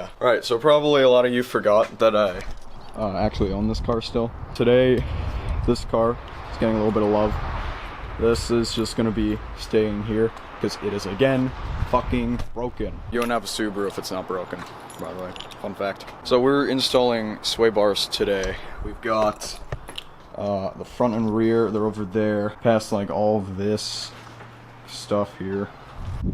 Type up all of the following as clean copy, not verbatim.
yeah. Alright, so probably a lot of you forgot that I actually own this car still. Today, this car is getting a little bit of love. This is just gonna be staying here because it is again fucking broken. You don't have a Subaru if it's not broken, by the way. Fun fact. So we're installing sway bars today. We've got the front and rear, they're over there, past like all of this stuff here.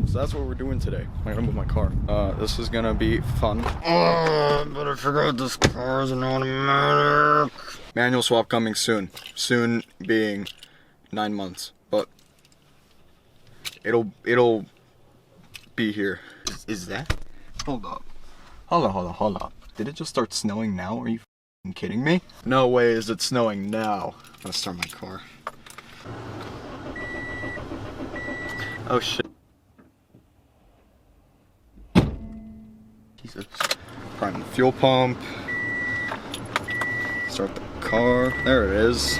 So that's what we're doing today. I'm gonna move my car. This is gonna be fun. But I forgot this car is an automatic. Manual swap coming soon. Soon being 9 months, but it'll be here. Is that? Hold up. Hold up. Did it just start snowing now? Are you f***ing kidding me? No way is it snowing now. I'm gonna start my car. Oh shit. Jesus. Prime the fuel pump. Start the car. There it is.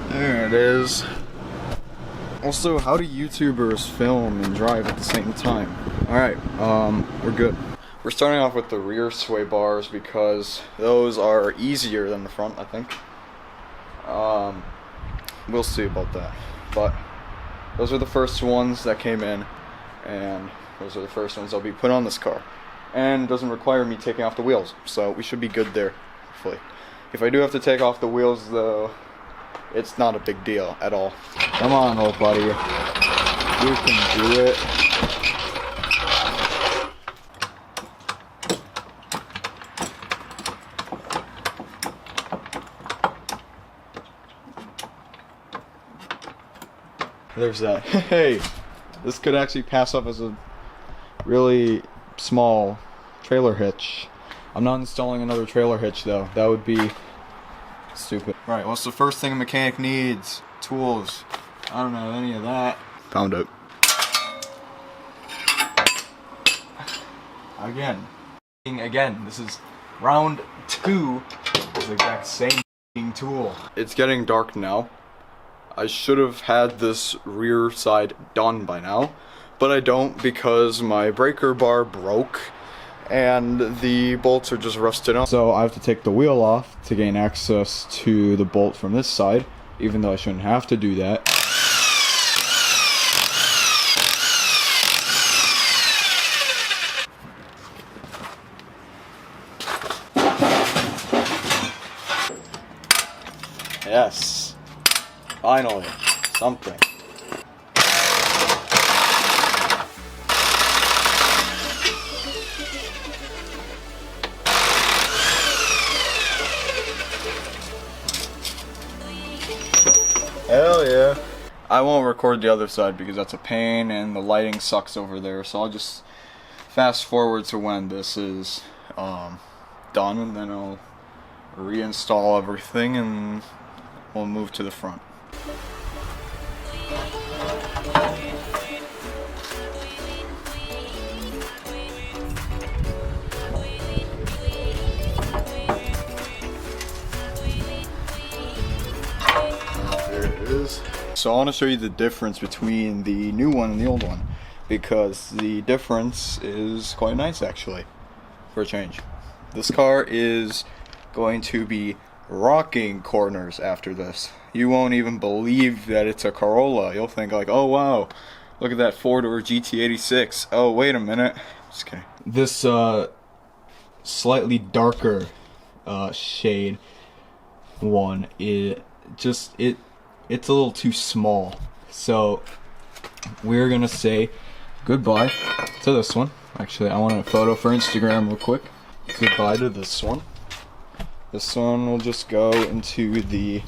There it is. Also, how do YouTubers film and drive at the same time? Alright, we're good. We're starting off with the rear sway bars because those are easier than the front, I think. We'll see about that. But those are the first ones that came in, and those are the first ones that'll be put on this car. And it doesn't require me taking off the wheels, so we should be good there, hopefully. If I do have to take off the wheels, though, it's not a big deal at all. Come on, old buddy. You can do it. There's that. Hey, this could actually pass off as a really small trailer hitch. I'm not installing another trailer hitch though. That would be stupid. Right, what's the first thing a mechanic needs? Tools. I don't know any of that. Found it. Again, this is round 2. It's the exact same tool. It's getting dark now. I should have had this rear side done by now, but I don't because my breaker bar broke and the bolts are just rusted out. So I have to take the wheel off to gain access to the bolt from this side, even though I shouldn't have to do that. Yes, finally, something. Hell yeah. I won't record the other side because that's a pain and the lighting sucks over there, so I'll just fast forward to when this is done, and then I'll reinstall everything and we'll move to the front. So I want to show you the difference between the new one and the old one, because the difference is quite nice actually, for a change. This car is going to be rocking corners after this. You won't even believe that it's a Corolla. You'll think like, oh wow, look at that 4-door GT86. Oh wait a minute. Just kidding. This slightly darker shade one, it's a little too small, so we're gonna say goodbye to this one. Actually, I want a photo for Instagram real quick. Goodbye to this one. This one will just go into the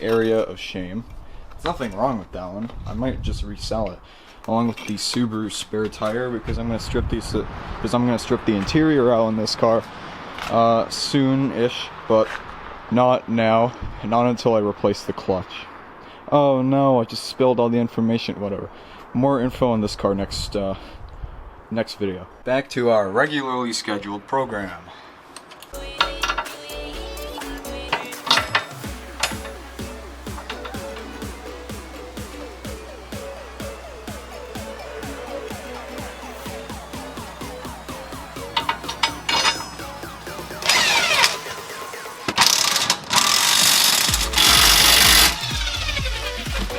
area of shame. There's nothing wrong with that one. I might just resell it along with the Subaru spare tire because I'm gonna strip these strip the interior out on this car soon-ish, but not now, not until I replace the clutch. Oh no, I just spilled all the information. Whatever. More info on this car next video. Back to our regularly scheduled program.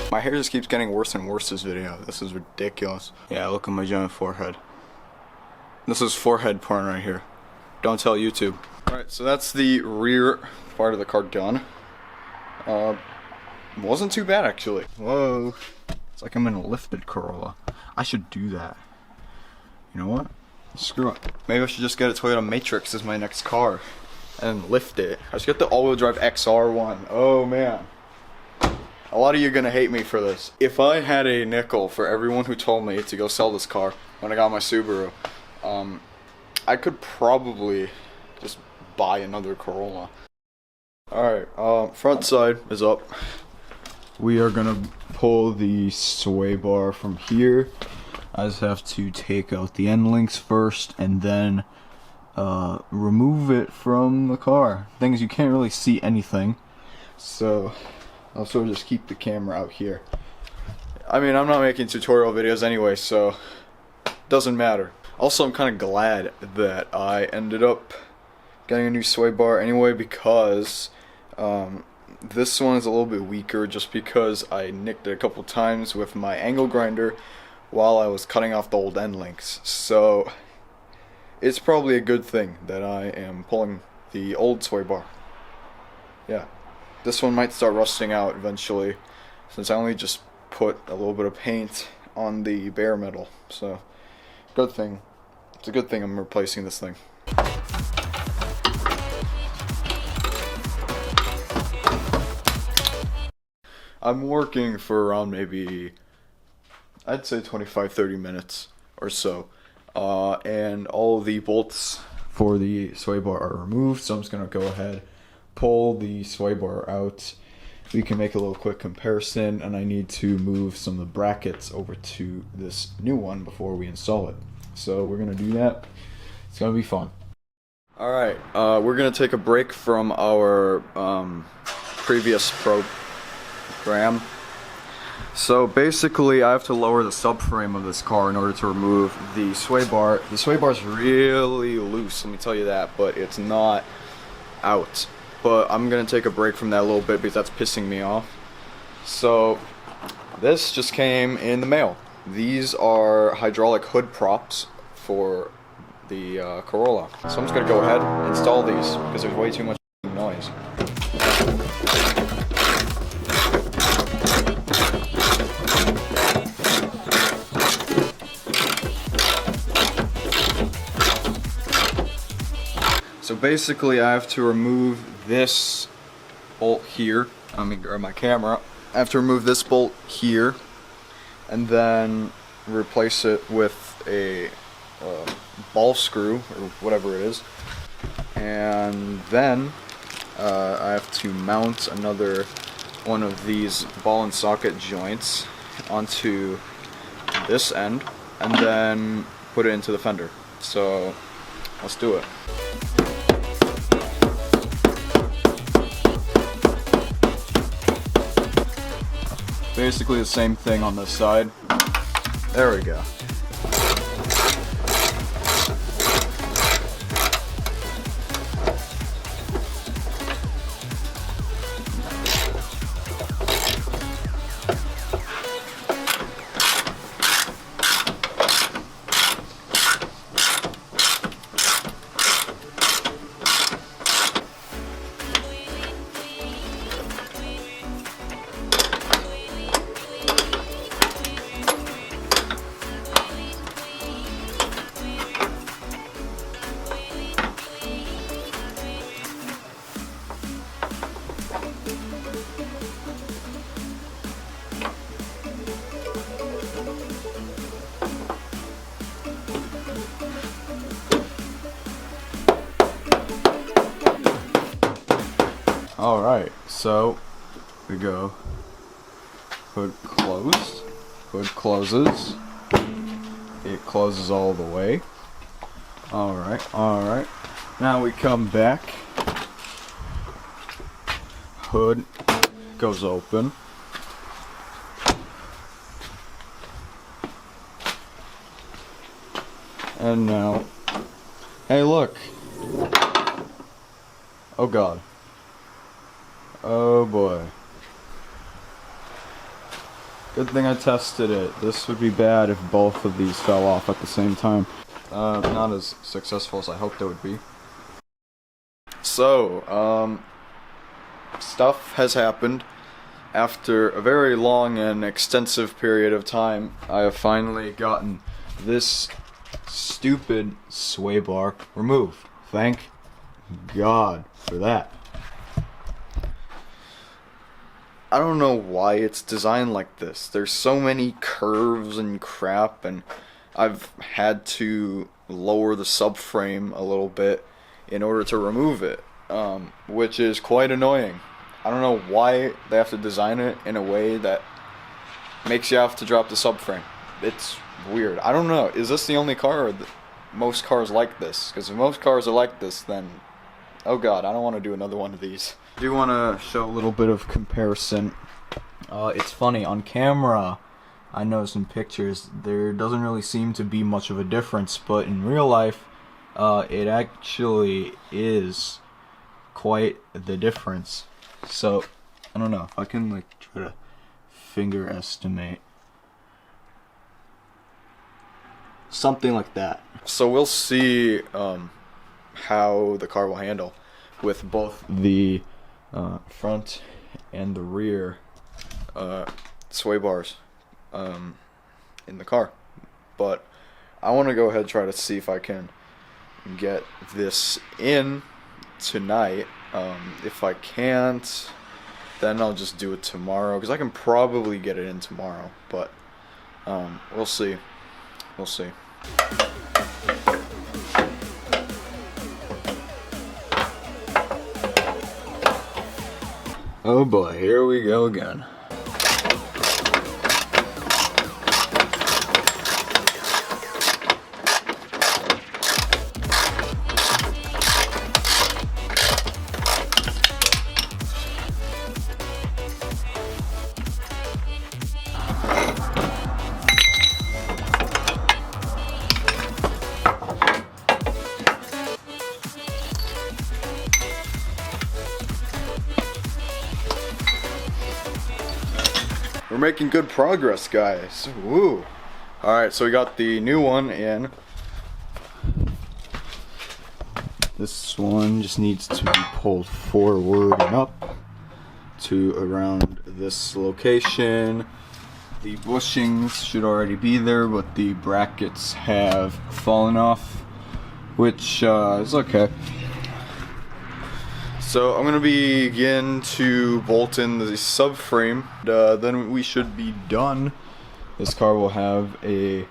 My hair just keeps getting worse and worse this video. This is ridiculous. Yeah, look at my giant forehead. This is forehead porn right here. Don't tell YouTube. Alright, so that's the rear part of the car done. Wasn't too bad actually. Whoa. It's like I'm in a lifted Corolla. I should do that. You know what? Screw it. Maybe I should just get a Toyota Matrix as my next car. And lift it. I should get the all-wheel drive XR one. Oh man. A lot of you are gonna hate me for this. If I had a nickel for everyone who told me to go sell this car when I got my Subaru, I could probably just buy another Corolla. Alright, front side is up. We are gonna pull the sway bar from here. I just have to take out the end links first and then remove it from the car. Thing is, you can't really see anything, so I'll sort of just keep the camera out here. I mean, I'm not making tutorial videos anyway, so it doesn't matter. Also, I'm kind of glad that I ended up getting a new sway bar anyway, because this one is a little bit weaker just because I nicked it a couple times with my angle grinder while I was cutting off the old end links. So it's probably a good thing that I am pulling the old sway bar. Yeah. This one might start rusting out eventually, since I only just put a little bit of paint on the bare metal. So, good thing. It's a good thing I'm replacing this thing. I'm working for around maybe, I'd say 25-30 minutes or so. And all the bolts for the sway bar are removed, so I'm just going to go ahead, pull the sway bar out. We can make a little quick comparison, and I need to move some of the brackets over to this new one before we install it. So we're going to do that. It's going to be fun. Alright, we're going to take a break from our previous program. So basically, I have to lower the subframe of this car in order to remove the sway bar. The sway bar is really loose, let me tell you that, but it's not out. But I'm going to take a break from that a little bit because that's pissing me off. So this just came in the mail. These are hydraulic hood props for the Corolla. So I'm just going to go ahead and install these because there's way too much noise. So basically, I have to remove this bolt here. Let me grab my camera. I have to remove this bolt here, and then replace it with a ball screw or whatever it is. And then I have to mount another one of these ball and socket joints onto this end, and then put it into the fender. So let's do it. Basically the same thing on this side. There we go. Alright, so we go hood closed, hood closes, it closes all the way. Alright, now we come back, hood goes open, and now, hey look, oh god. Oh boy. Good thing I tested it. This would be bad if both of these fell off at the same time. Not as successful as I hoped it would be. So, stuff has happened. After a very long and extensive period of time, I have finally gotten this stupid sway bar removed. Thank God for that. I don't know why it's designed like this. There's so many curves and crap, and I've had to lower the subframe a little bit in order to remove it, which is quite annoying. I don't know why they have to design it in a way that makes you have to drop the subframe. It's weird. I don't know. Is this the only car, or most cars like this? Because if most cars are like this, then oh god, I don't want to do another one of these. I do want to show a little bit of comparison. It's funny, on camera, I noticed in pictures, there doesn't really seem to be much of a difference, but in real life, it actually is quite the difference. So, I don't know, if I can like try to finger estimate. Something like that. So we'll see how the car will handle with both the front and the rear sway bars in the car. But I want to go ahead and try to see if I can get this in tonight. If I can't, then I'll just do it tomorrow, because I can probably get it in tomorrow, but we'll see. We'll see. Oh boy, here we go again. We're making good progress, guys. Woo! Alright, so we got the new one in. This one just needs to be pulled forward and up to around this location. The bushings should already be there, but the brackets have fallen off, which is okay. So I'm going to begin to bolt in the subframe, then we should be done. This car will have a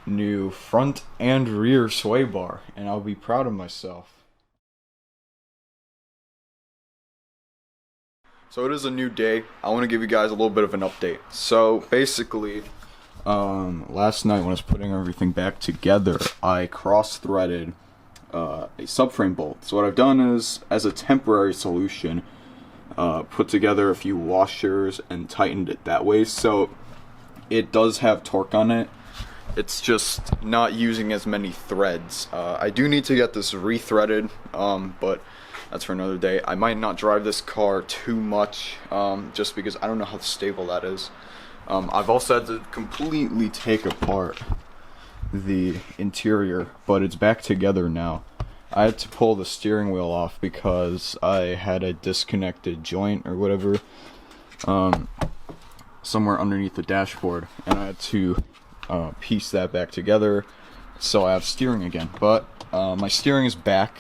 new front and rear sway bar, and I'll be proud of myself. So it is a new day. I want to give you guys a little bit of an update. So basically, last night when I was putting everything back together, I cross-threaded a subframe bolt. So what I've done is, as a temporary solution, put together a few washers and tightened it that way. So it does have torque on it. It's just not using as many threads. I do need to get this rethreaded, but that's for another day. I might not drive this car too much, just because I don't know how stable that is. I've also had to completely take apart the interior, but it's back together now. I had to pull the steering wheel off because I had a disconnected joint or whatever somewhere underneath the dashboard, and I had to piece that back together so I have steering again. But my steering is back.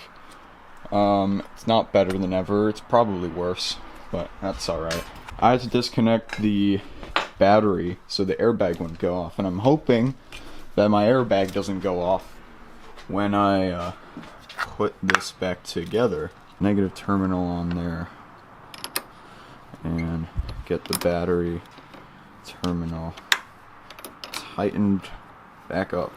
It's not better than ever. It's probably worse, but that's alright. I had to disconnect the battery so the airbag wouldn't go off, and I'm hoping that my airbag doesn't go off when I put this back together. Negative terminal on there, and get the battery terminal tightened back up.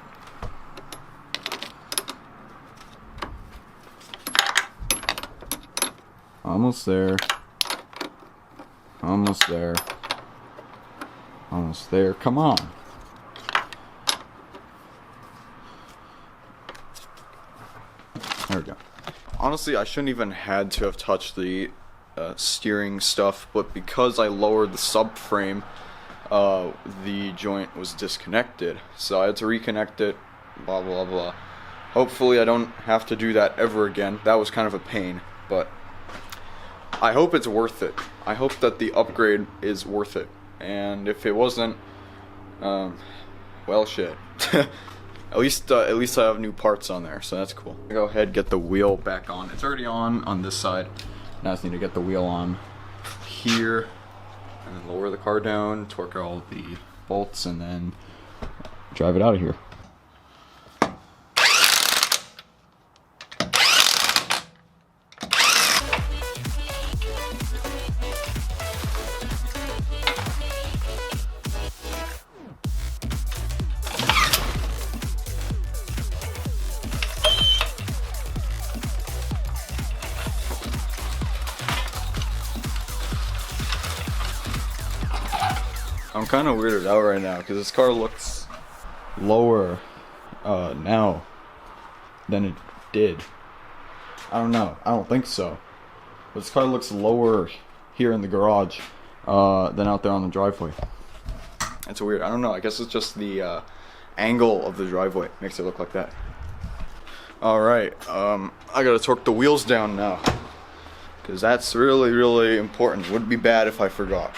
Almost there. Almost there. Almost there. Come on. There we go. Honestly, I shouldn't even had to have touched the steering stuff, but because I lowered the subframe, the joint was disconnected, so I had to reconnect it, blah blah blah. Hopefully I don't have to do that ever again. That was kind of a pain, but I hope it's worth it. I hope that the upgrade is worth it, and if it wasn't, well, shit. At least I have new parts on there, so that's cool. Go ahead, get the wheel back on. It's already on this side. Now I just need to get the wheel on here, and then lower the car down, torque all the bolts, and then drive it out of here. I'm kind of weirded out right now because this car looks lower now than it did. I don't know. I don't think so. But this car looks lower here in the garage than out there on the driveway. It's weird. I don't know. I guess it's just the angle of the driveway makes it look like that. Alright, I gotta torque the wheels down now, because that's really, really important. Would be bad if I forgot.